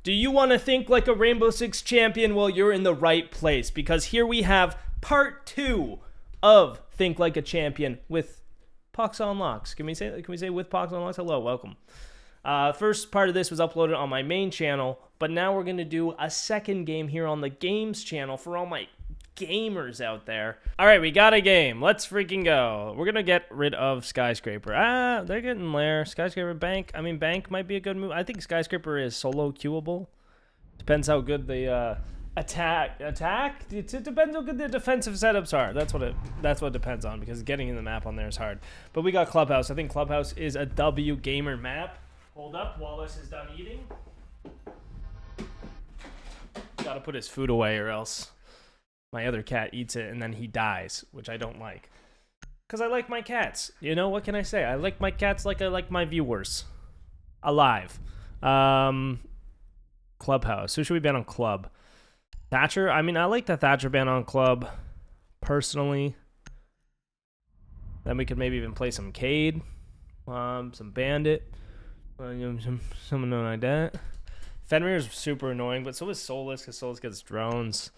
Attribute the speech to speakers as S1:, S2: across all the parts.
S1: Do you want to think like a Rainbow Six champion? Well, you're in the right place, because here we have part 2 of Think Like a Champion with Poxonlox. Can we say with Poxonlox? Hello, welcome. First part of this was uploaded on my main channel, but now we're going to do a second game here on the games channel for all my gamers out there. All right, we got a game. Let's freaking go. We're going to get rid of Skyscraper. They're getting Lair. Skyscraper, Bank. I mean, Bank might be a good move. I think Skyscraper is solo queuable. Depends how good the attack. It depends how good the defensive setups are. That's what it depends on, because getting in the map on there is hard. But we got Clubhouse. I think Clubhouse is a W gamer map. Hold up, Wallace is done eating. Gotta put his food away or else my other cat eats it and then he dies, which I don't like. Because I like my cats. You know, what can I say? I like my cats like I like my viewers. Alive. Clubhouse. Who should we ban on Club? Thatcher? I mean, I like the Thatcher ban on Club, personally. Then we could maybe even play some Cade. Some Bandit. Someone like that. Fenrir is super annoying, but so is Solus, because Solus gets drones.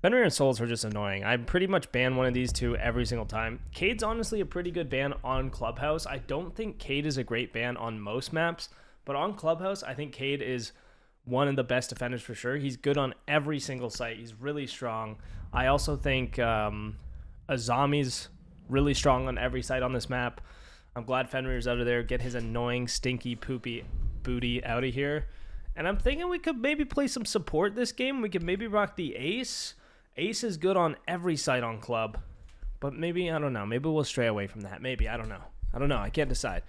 S1: Fenrir and Solus are just annoying. I pretty much ban one of these two every single time. Cade's honestly a pretty good ban on Clubhouse. I don't think Cade is a great ban on most maps, but on Clubhouse, I think Cade is one of the best defenders for sure. He's good on every single site. He's really strong. I also think Azami's really strong on every site on this map. I'm glad Fenrir's out of there. Get his annoying, stinky, poopy booty out of here. And I'm thinking we could maybe play some support this game. We could maybe rock the Ace. Ace is good on every site on Club. But maybe, I don't know. Maybe we'll stray away from that. Maybe, I don't know. I can't decide.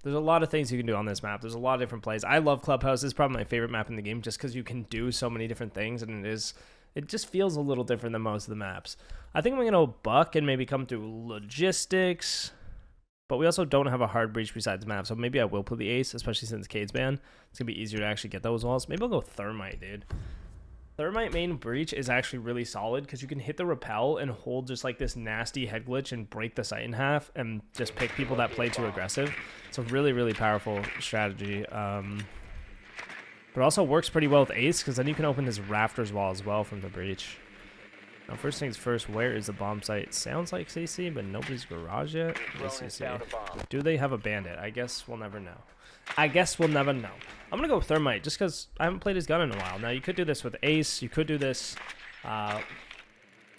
S1: There's a lot of things you can do on this map. There's a lot of different plays. I love Clubhouse. It's probably my favorite map in the game just because you can do so many different things, and it just feels a little different than most of the maps. I think I'm going to go Buck and maybe come through Logistics. But we also don't have a hard breach besides map, so maybe I will put the Ace, especially since Cade's ban. It's going to be easier to actually get those walls. Maybe I'll go Thermite, dude. Thermite main breach is actually really solid because you can hit the rappel and hold just like this nasty head glitch and break the site in half and just pick people that play too aggressive. It's a really, really powerful strategy. But it also works pretty well with Ace because then you can open this Rafters wall as well from the breach. Now, first things first, where is the bomb site? Sounds like CC, but nobody's garage yet. Yes, CC. Do they have a bandit? I guess we'll never know. I'm going to go with Thermite just because I haven't played his gun in a while. Now, you could do this with Ace. You could do this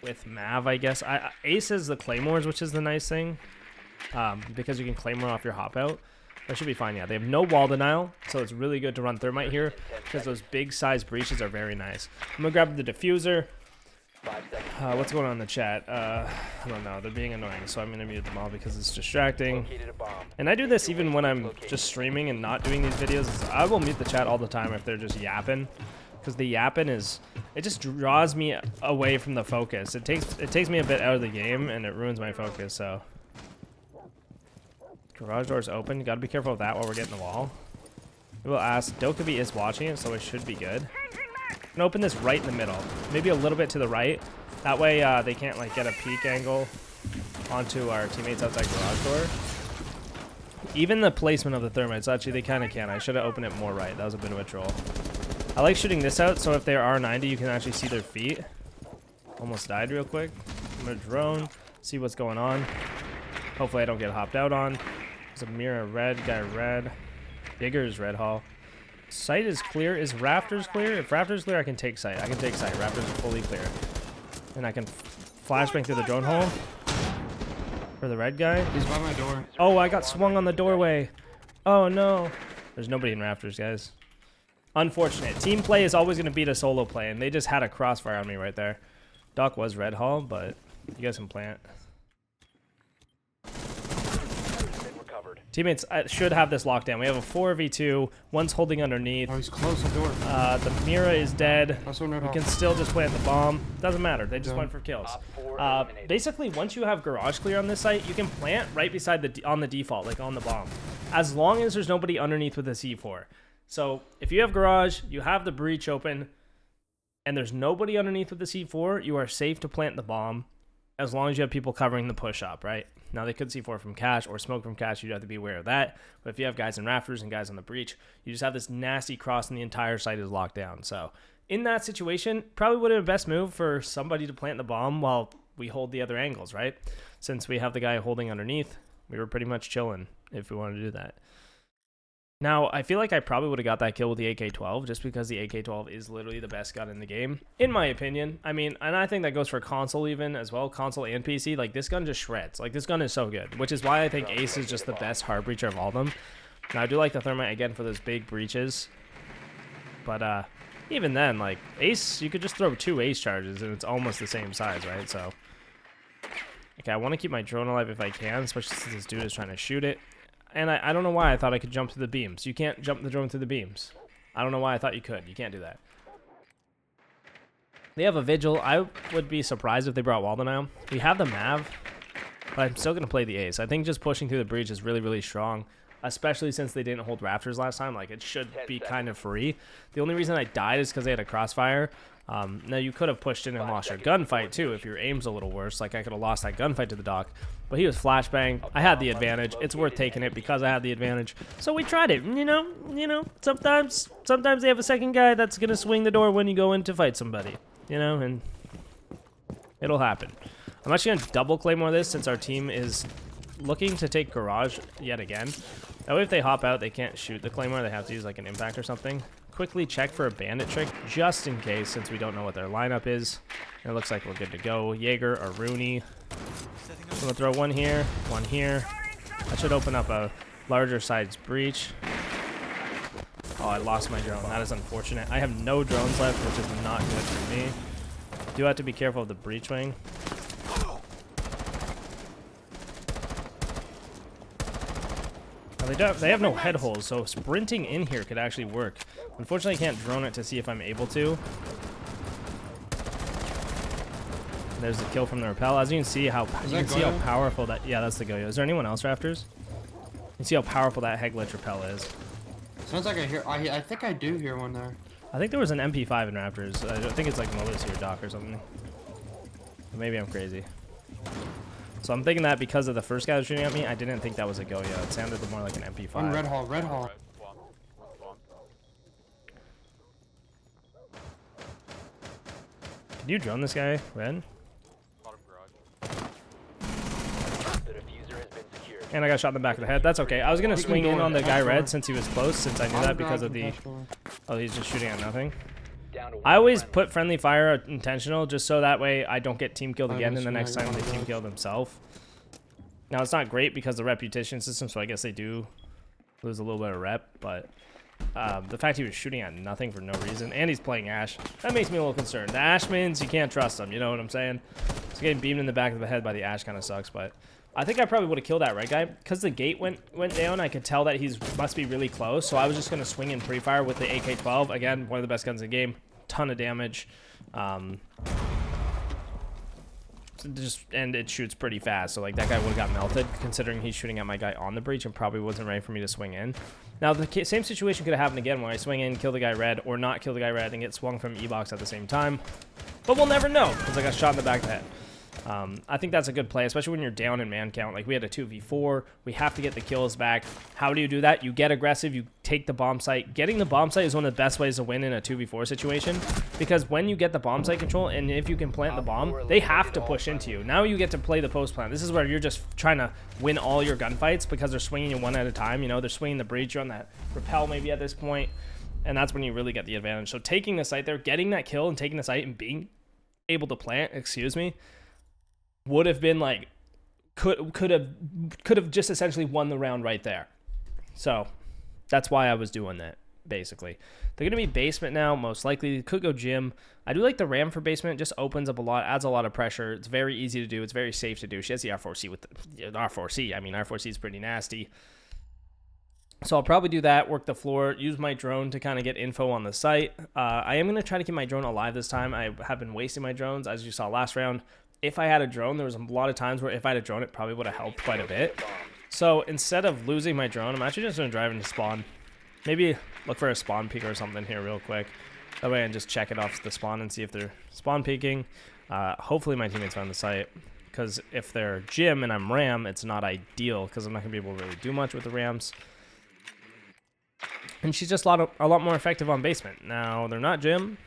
S1: with Mav, I guess. Ace is the Claymores, which is the nice thing because you can Claymore off your hop out. That should be fine, yeah. They have no wall denial, so it's really good to run Thermite here because those big size breaches are very nice. I'm going to grab the diffuser. What's going on in the chat? I don't know. They're being annoying, so I'm going to mute them all because it's distracting. And I do this even when I'm just streaming and not doing these videos. I will mute the chat all the time if they're just yapping, because the yapping it just draws me away from the focus. It takes me a bit out of the game and it ruins my focus. So garage door's open. You got to be careful with that while we're getting the wall. We'll ask. Dokkaebi is watching it, so it should be good. I'm gonna open this right in the middle, maybe a little bit to the right. That way they can't like get a peek angle onto our teammates outside garage door. Even the placement of the Thermites, actually they kind of can. I should have opened it more right. That was a bit of a troll. I like shooting this out, so if they are 90, you can actually see their feet. Almost died real quick. I'm gonna drone, see what's going on. Hopefully I don't get hopped out on. There's a mirror red, guy red. Digger's red hall. Site is clear. Is Rafters clear? If Rafters clear, I can take site. Rafters are fully clear. And I can flashbang through the drone hole. For the red guy.
S2: He's by my door.
S1: Oh, I got swung on the doorway. Oh, no. There's nobody in Rafters, guys. Unfortunate. Team play is always going to beat a solo play, and they just had a crossfire on me right there. Doc was red hall, but you guys can plant. Teammates should have this locked down. We have a 4v2. One's holding underneath.
S2: Oh, he's close the door.
S1: The Mira is dead.
S2: We
S1: can still just plant the bomb. Doesn't matter. They just went for kills. Basically, once you have garage clear on this site, you can plant right beside on the default, like on the bomb, as long as there's nobody underneath with a C4. So if you have garage, you have the breach open, and there's nobody underneath with the C4, you are safe to plant the bomb, as long as you have people covering the push up, right? Now, they could C4 from cash or smoke from cash. You'd have to be aware of that. But if you have guys in rafters and guys on the breach, you just have this nasty cross and the entire site is locked down. So in that situation, probably would have been best move for somebody to plant the bomb while we hold the other angles, right? Since we have the guy holding underneath, we were pretty much chilling if we wanted to do that. Now, I feel like I probably would have got that kill with the AK-12 just because the AK-12 is literally the best gun in the game, in my opinion. I mean, and I think that goes for console even as well, console and PC. Like, this gun just shreds. Like, this gun is so good, which is why I think Ace is just the best hard breacher of all of them. Now, I do like the thermite, again, for those big breaches. But even then, like, Ace, you could just throw 2 Ace charges, and it's almost the same size, right? So, okay, I want to keep my drone alive if I can, especially since this dude is trying to shoot it. And I don't know why I thought I could jump through the beams. You can't jump the drone through the beams. I don't know why I thought you could. You can't do that. They have a Vigil. I would be surprised if they brought Waldo now. We have the Mav, but I'm still going to play the Ace. I think just pushing through the breach is really, really strong, especially since they didn't hold rafters last time. Like, it should be kind of free. The only reason I died is because they had a crossfire. Now, you could have pushed in and lost your gunfight, too, if your aim's a little worse. Like, I could have lost that gunfight to the dock. But he was flashbang. I had the advantage. It's worth taking it because I had the advantage. So we tried it. You know, sometimes they have a second guy that's going to swing the door when you go in to fight somebody. You know, and it'll happen. I'm actually going to double claymore this since our team is looking to take garage yet again. That way, if they hop out, they can't shoot the claymore. They have to use, like, an impact or something. Quickly check for a bandit trick just in case, since we don't know what their lineup is. And it looks like we're good to go. Jaeger or Rooney. I'm gonna throw one here, one here. That should open up a larger size breach. Oh, I lost my drone. That is unfortunate. I have no drones left, which is not good for me. Do have to be careful of the breach wing. They have no head holes, so sprinting in here could actually work. Unfortunately, I can't drone it to see if I'm able to. There's the kill from the rappel. As you can see how powerful that. Yeah, that's the Goyo. Is there anyone else, rafters? You can see how powerful that Heg glitch rappel is.
S2: Sounds like I hear. I think I do hear one there.
S1: I think there was an MP5 in rafters. I don't think it's like Melissa or Doc or something. Maybe I'm crazy. So I'm thinking that because of the first guy that was shooting at me, I didn't think that was a Goyo. It sounded more like an MP5.
S2: One red hall, red hall.
S1: Can you drone this guy, Red? And I got shot in the back of the head. That's okay. I was going to swing in on the guy Red since he was close, since I knew that because of the... Oh, he's just shooting at nothing. I always put friendly fire intentional just so that way I don't get team killed again in the next time they team kill themselves. Now, it's not great because of the reputation system, so I guess they do lose a little bit of rep, but the fact he was shooting at nothing for no reason, and he's playing Ash, that makes me a little concerned. The Ashmans, you can't trust them, you know what I'm saying? So getting beamed in the back of the head by the Ash kind of sucks, but I think I probably would have killed that red guy. Because the gate went down, I could tell that he must be really close, so I was just going to swing in pre-fire with the AK-12. Again, one of the best guns in the game. Ton of damage. And it shoots pretty fast, so like that guy would have got melted considering he's shooting at my guy on the breach and probably wasn't ready for me to swing in. Now the same situation could have happened again where I swing in, kill the guy Red, or not kill the guy Red and get swung from E-box at the same time, but we'll never know because I got shot in the back of the head. I think that's a good play, especially when you're down in man count. Like, we had a 2v4. We have to get the kills back. How do you do that? You get aggressive. You take the bomb site. Getting the bomb site is one of the best ways to win in a 2v4 situation, because when you get the bomb site control, and if you can plant the bomb, they have to push into you. Now you get to play the post plant. This is where you're just trying to win all your gunfights because they're swinging you one at a time. You know, they're swinging the breach. You're on that rappel maybe at this point, and that's when you really get the advantage. So taking the site there, getting that kill and taking the site and being able to plant, would have been like could have just essentially won the round right there. So that's why I was doing that, basically. They're gonna be basement now, most likely. Could go gym. I do like the ram for basement. It just opens up a lot, adds a lot of pressure. It's very easy to do. It's very safe to do. She has the R4C with the R4C. I mean, R4C is pretty nasty. So I'll probably do that, work the floor, use my drone to kind of get info on the site. I am going to try to keep my drone alive this time. I have been wasting my drones, as you saw last round. If I had a drone, there was a lot of times where if I had a drone, it probably would have helped quite a bit. So instead of losing my drone, I'm actually just going to drive into spawn. Maybe look for a spawn peek or something here real quick. That way I can just check it off the spawn and see if they're spawn peeking. Hopefully my teammates found the site. because if they're Jim and I'm Ram, it's not ideal because I'm not going to be able to really do much with the Rams. And she's just a lot more effective on basement. Now, they're not Jim.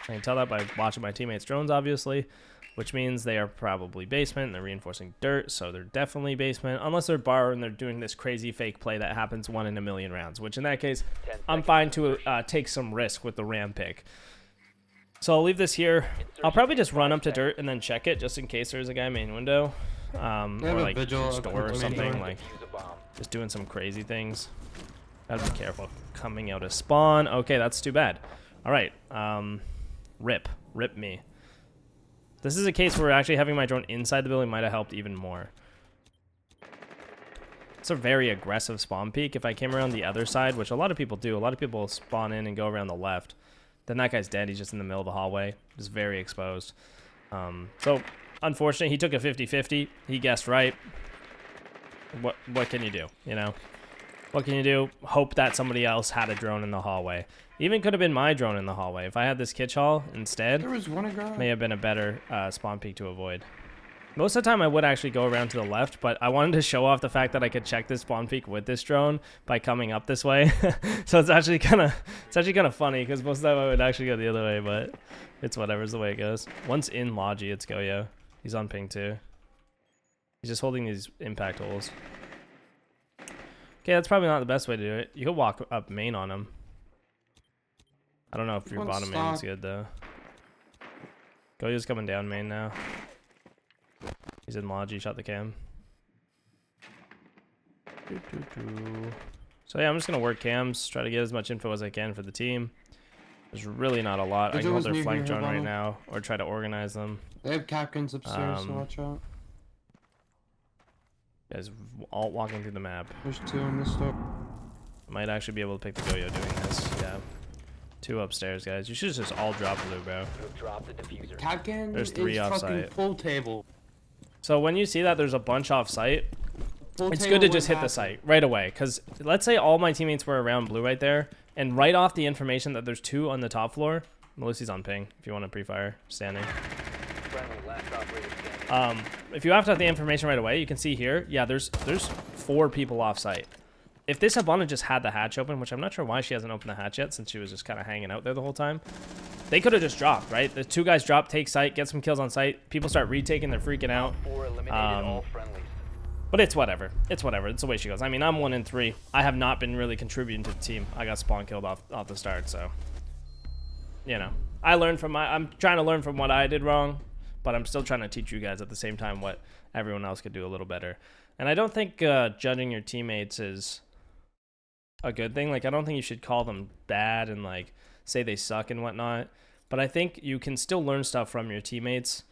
S1: I can tell that by watching my teammates' drones, obviously, which means they are probably basement, and they're reinforcing dirt, so they're definitely basement, unless they're bar and they're doing this crazy fake play that happens 1 in a million rounds, which in that case, I'm fine to take some risk with the Ram pick. So I'll leave this here. I'll probably just run up to dirt and then check it, just in case there's a guy main window, or like store or something, like just doing some crazy things. Gotta be careful coming out of spawn. Okay, that's too bad. All right, rip me. This is a case where actually having my drone inside the building might have helped even more. It's a very aggressive spawn peek. If I came around the other side, which a lot of people do, a lot of people spawn in and go around the left, then that guy's dead. He's just in the middle of the hallway. He's very exposed. So, unfortunate. He took a 50-50. He guessed right. What can you do, you know? What can you do? Hope that somebody else had a drone in the hallway. Even could have been my drone in the hallway. If I had this kitch hall instead,
S2: There was one ago.
S1: may have been a better spawn peek to avoid. Most of the time I would actually go around to the left, but I wanted to show off the fact that I could check this spawn peek with this drone by coming up this way. So it's actually kind of funny because most of the time I would actually go the other way, but it's whatever, it's the way it goes. Once in Logi, it's Goyo. He's on ping too. He's just holding these impact holes. Okay, that's probably not the best way to do it. You could walk up main on him. I don't know if your bottom main is good though. Goyo's coming down main now. He's in Logi, shot the cam. So yeah, I'm just gonna work cams, try to get as much info as I can for the team. There's really not a lot. I can hold their flank drone right now, or try to organize them.
S2: They have Capkins upstairs, so watch out.
S1: Guys, all walking through the map.
S2: There's 2 in this store.
S1: Might actually be able to pick the Goyo doing this. Yeah. 2 upstairs, guys. You should just all drop blue, bro.
S2: Capkin
S1: There's 3 off
S2: fucking
S1: site.
S2: full table.
S1: So when you see that there's a bunch off site,
S2: Full
S1: it's
S2: table
S1: good to just hit
S2: went
S1: the
S2: back.
S1: site right away. Because let's say all my teammates were around blue right there, and right off the information that there's 2 on the top floor. Melissa's on ping if you want to pre-fire, standing. If you have the information right away, you can see here, yeah, there's 4 people off site. If this Habana just had the hatch open, which I'm not sure why she hasn't opened the hatch yet since she was just kind of hanging out there the whole time, they could have just dropped, right? The 2 guys drop, take site, get some kills on site. People start retaking, they're freaking out. But it's whatever. It's whatever. It's the way she goes. I mean, I'm 1 in 3. I have not been really contributing to the team. I got spawn killed off the start, so you know. I'm trying to learn from what I did wrong, but I'm still trying to teach you guys at the same time what everyone else could do a little better. And I don't think judging your teammates is a good thing. Like, I don't think you should call them bad and like say they suck and whatnot. But I think you can still learn stuff from your teammates.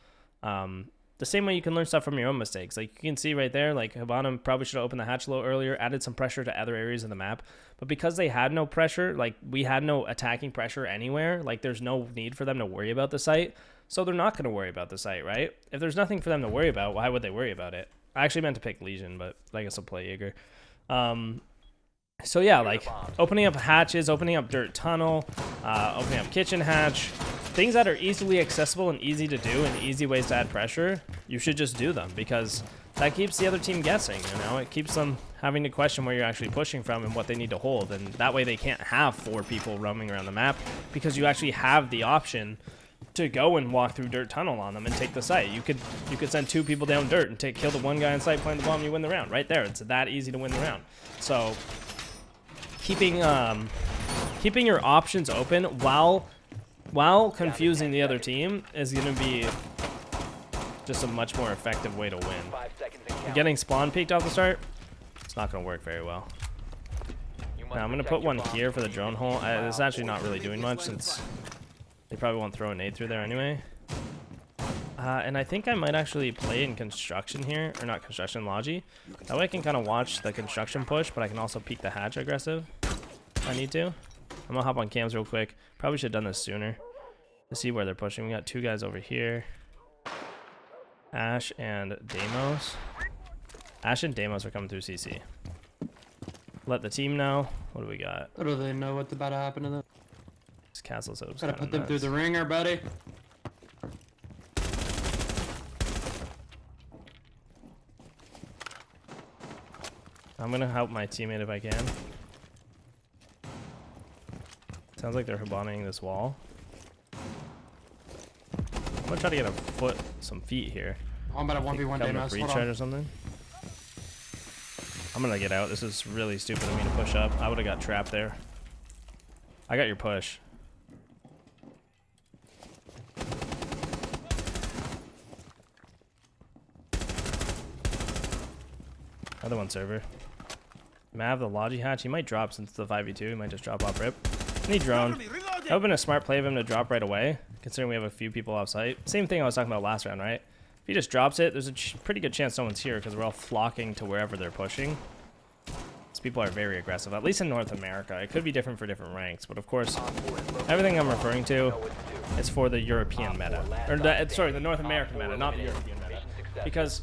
S1: The same way you can learn stuff from your own mistakes. Like you can see right there, like Habana probably should have opened the hatch a little earlier, added some pressure to other areas of the map. But because they had no pressure, like we had no attacking pressure anywhere, like there's no need for them to worry about the site. So they're not going to worry about the site, right? If there's nothing for them to worry about, why would they worry about it? I actually meant to pick Legion, but I guess I'll play Jaeger. So yeah, like opening up hatches, opening up dirt tunnel, opening up kitchen hatch, things that are easily accessible and easy to do and easy ways to add pressure, you should just do them because that keeps the other team guessing, you know? It keeps them having to question where you're actually pushing from and what they need to hold, and that way they can't have 4 people roaming around the map because you actually have the option to go and walk through dirt tunnel on them and take the site. You could send 2 people down dirt and kill the 1 guy on site, plant the bomb, and you win the round right there. It's that easy to win the round. So keeping your options open while confusing the other team is going to be just a much more effective way to win. Getting spawn peeked off the start, it's not going to work very well. Now I'm going to put one here for the drone hole. It's actually not really doing much since they probably won't throw a nade through there anyway. And I think I might actually play in construction here, or not construction, Logi. That way I can kind of watch the construction push, but I can also peek the hatch aggressive if I need to. I'm gonna hop on cams real quick. Probably should have done this sooner to see where they're pushing. We got 2 guys over here. Ash and Deimos. Ash and Deimos are coming through CC. Let the team know. What do we got?
S2: What do they know what's about to happen to them?
S1: This castle setups.
S2: Gotta put them through the ringer, buddy.
S1: I'm gonna help my teammate if I can. Sounds like they're hibaning this wall. I'm gonna try to get some feet here.
S2: I'm about a 1v1 Danos.
S1: Breach right or something. I'm gonna get out. This is really stupid of me to push up. I would have got trapped there. I got your push. Other one server. Mav, the Logi hatch. He might drop since it's the 5v2. He might just drop off rip. Need drone. That would have been a smart play of him to drop right away, considering we have a few people off site. Same thing I was talking about last round, right? If he just drops it, there's a pretty good chance someone's here because we're all flocking to wherever they're pushing. These people are very aggressive, at least in North America. It could be different for different ranks, but of course, everything I'm referring to is for the European meta. Or the North American meta, not the European meta. Because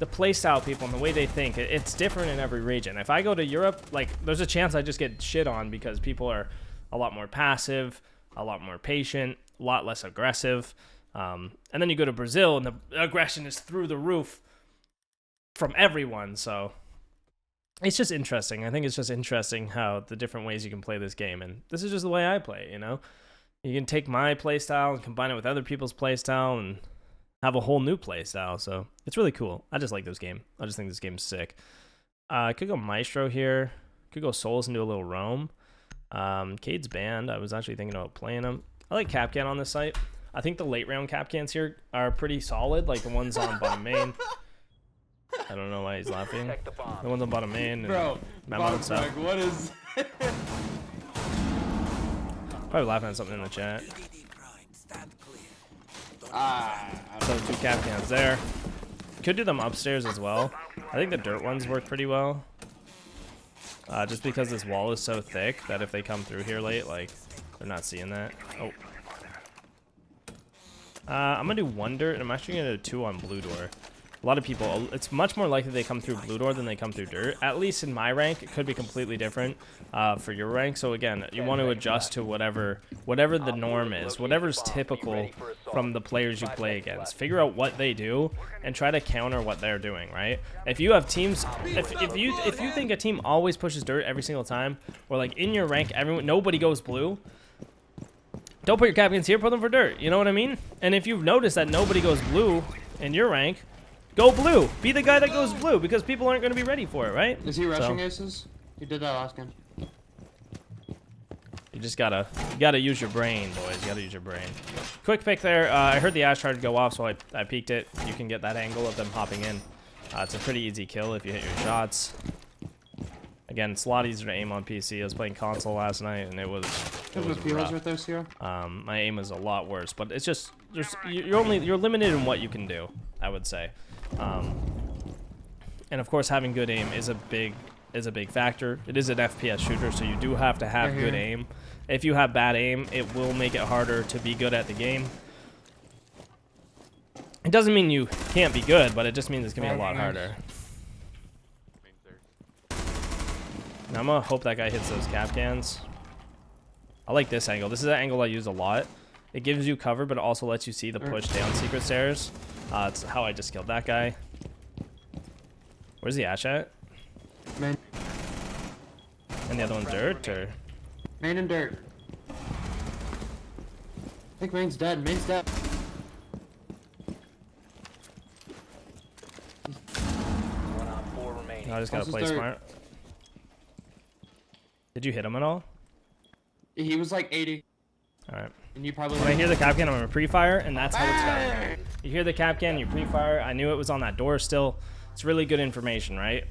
S1: the playstyle people and the way they think, it's different in every region. If I go to Europe, like, there's a chance I just get shit on because people are a lot more passive, a lot more patient, a lot less aggressive. And then you go to Brazil and the aggression is through the roof from everyone. So it's just interesting. I think it's just interesting how the different ways you can play this game. And this is just the way I play, you know? You can take my playstyle and combine it with other people's playstyle and have a whole new playstyle. So it's really cool. I just like this game. I just think this game's sick. I could go Maestro here. Could go Souls and do a little roam. Cade's banned. I was actually thinking about playing him. I like Capcan on this site. I think the late round Capcans here are pretty solid, like the ones on bottom main. I don't know why he's laughing. The ones on bottom main.
S2: Bro, bottom frag, what is...
S1: Probably laughing at something in the chat. So 2 Capcans there. Could do them upstairs as well. I think the dirt ones work pretty well. Just because this wall is so thick that if they come through here late, like, they're not seeing that. Oh. I'm gonna do 1 dirt, and I'm actually gonna do 2 on blue door. A lot of people, it's much more likely they come through blue door than they come through dirt. At least in my rank, it could be completely different for your rank. So again, you want to adjust to whatever the norm is, whatever's typical from the players you play against. Figure out what they do and try to counter what they're doing, right? If you have teams, if you think a team always pushes dirt every single time, or like in your rank, nobody goes blue, don't put your Capcans here, put them for dirt. You know what I mean? And if you've noticed that nobody goes blue in your rank, go blue. Be the guy that goes blue because people aren't going to be ready for it, right?
S2: Is he rushing aces? He did that last game.
S1: You just gotta use your brain, boys. You gotta use your brain. Quick pick there. I heard the Ash Shard go off, so I peeked it. You can get that angle of them hopping in. It's a pretty easy kill if you hit your shots. Again, it's a lot easier to aim on PC. I was playing console last night, and it was rough.
S2: Right there, Sierra?
S1: My aim is a lot worse, but it's just you're limited in what you can do, I would say. And of course, having good aim is a big factor. It is an FPS shooter, so you do have to have good aim. If you have bad aim, it will make it harder to be good at the game. It doesn't mean you can't be good, but it just means it's gonna be a lot harder. Now I'm gonna hope that guy hits those Capcans. I like this angle. This is an angle I use a lot. It gives you cover, but it also lets you see the push down secret stairs. It's how I just killed that guy. Where's the Ash at?
S2: Main.
S1: And the other one's dirt, or?
S2: Main and dirt. I think main's dead. Main's dead.
S1: No, I just gotta play smart. Did you hit him at all?
S2: He was like 80.
S1: Alright.
S2: And you probably.
S1: When I hear the Capcan, I'm gonna pre-fire, and that's how it's done. You hear the Capcan, you pre-fire. I knew it was on that door still. It's really good information, right?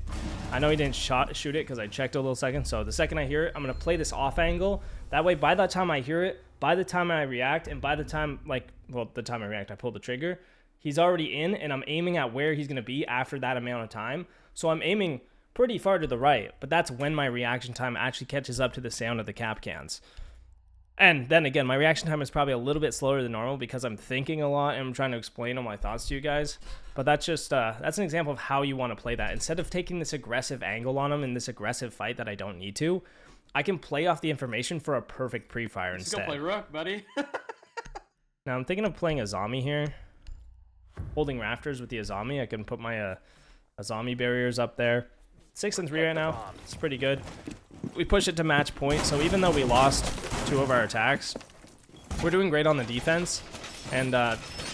S1: I know he didn't shoot it because I checked a little second. So the second I hear it, I'm gonna play this off angle. That way, by the time I hear it, by the time I react, and by the time the time I react, I pull the trigger. He's already in, and I'm aiming at where he's gonna be after that amount of time. So I'm aiming pretty far to the right, but that's when my reaction time actually catches up to the sound of the Capcans. And then again, my reaction time is probably a little bit slower than normal because I'm thinking a lot and I'm trying to explain all my thoughts to you guys. But that's just that's an example of how you want to play that. Instead of taking this aggressive angle on them in this aggressive fight that I don't need to, I can play off the information for a perfect pre-fire instead.
S2: Let's go play Rook, buddy.
S1: Now I'm thinking of playing a zombie here, holding rafters with the Azami. I can put my Azami barriers up there. 6-3 right now. It's pretty good. We push it to match point, so even though we lost 2 of our attacks, we're doing great on the defense. And,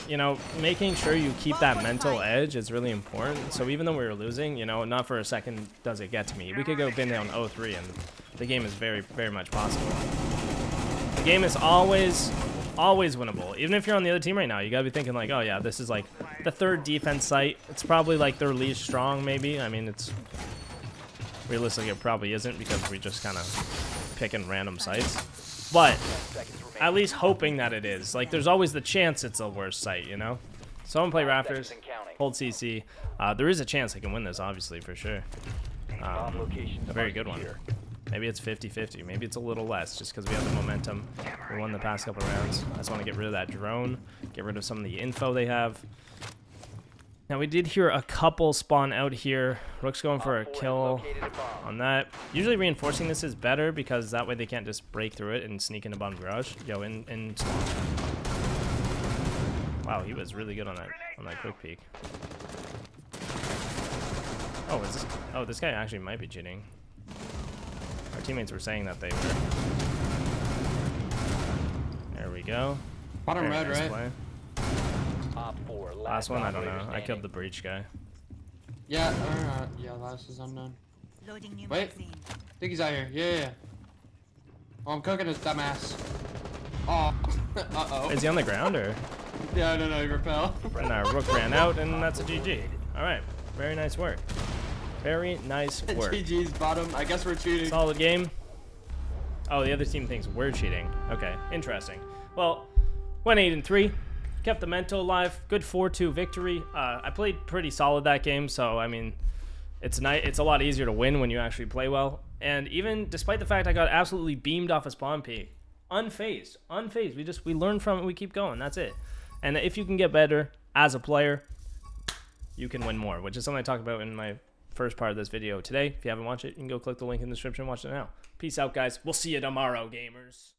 S1: you know, making sure you keep that mental edge is really important. So even though we were losing, you know, not for a second does it get to me. We could go bin down 0-3, and the game is very, very much possible. The game is always winnable. Even if you're on the other team right now, you gotta be thinking like, oh yeah, this is like the 3rd defense site. It's probably like their least strong, maybe. I mean, it's realistically it probably isn't because we just kind of picking random sites. But at least hoping that it is. Like, there's always the chance it's a worse site, you know? So I'm gonna play Raptors, hold CC. There is a chance I can win this, obviously, for sure. A very good one. Maybe it's 50-50. Maybe it's a little less just because we have the momentum. We won the past couple rounds. I just want to get rid of that drone, get rid of some of the info they have. Now, we did hear a couple spawn out here. Rook's going for a kill on that. Usually reinforcing this is better because that way they can't just break through it and sneak into bottom garage. Yo, in spawn. Wow, he was really good on that quick peek. Oh, this guy actually might be cheating. Our teammates were saying that they were. There we go.
S2: Bottom red, right?
S1: Play. Last one, I don't know. I killed the breach guy.
S2: Yeah, yeah, last is unknown. Wait, I think he's out here. Yeah. Oh, I'm cooking his dumbass. Oh, uh-oh.
S1: Is he on the ground or?
S2: Yeah, no, he repelled.
S1: And our Rook ran out, and that's a GG. All right, very nice work. Very nice work.
S2: GG's bottom. I guess we're cheating.
S1: Solid game. Oh, the other team thinks we're cheating. Okay, interesting. Well, went 8-3. Kept the mental alive. Good 4-2 victory. I played pretty solid that game, so I mean, it's nice. It's a lot easier to win when you actually play well. And even despite the fact I got absolutely beamed off a spawn peak, unfazed. We learn from it. We keep going. That's it. And if you can get better as a player, you can win more, which is something I talked about in my first part of this video today. If you haven't watched it, you can go click the link in the description and watch it now. Peace out, guys. We'll see you tomorrow, gamers.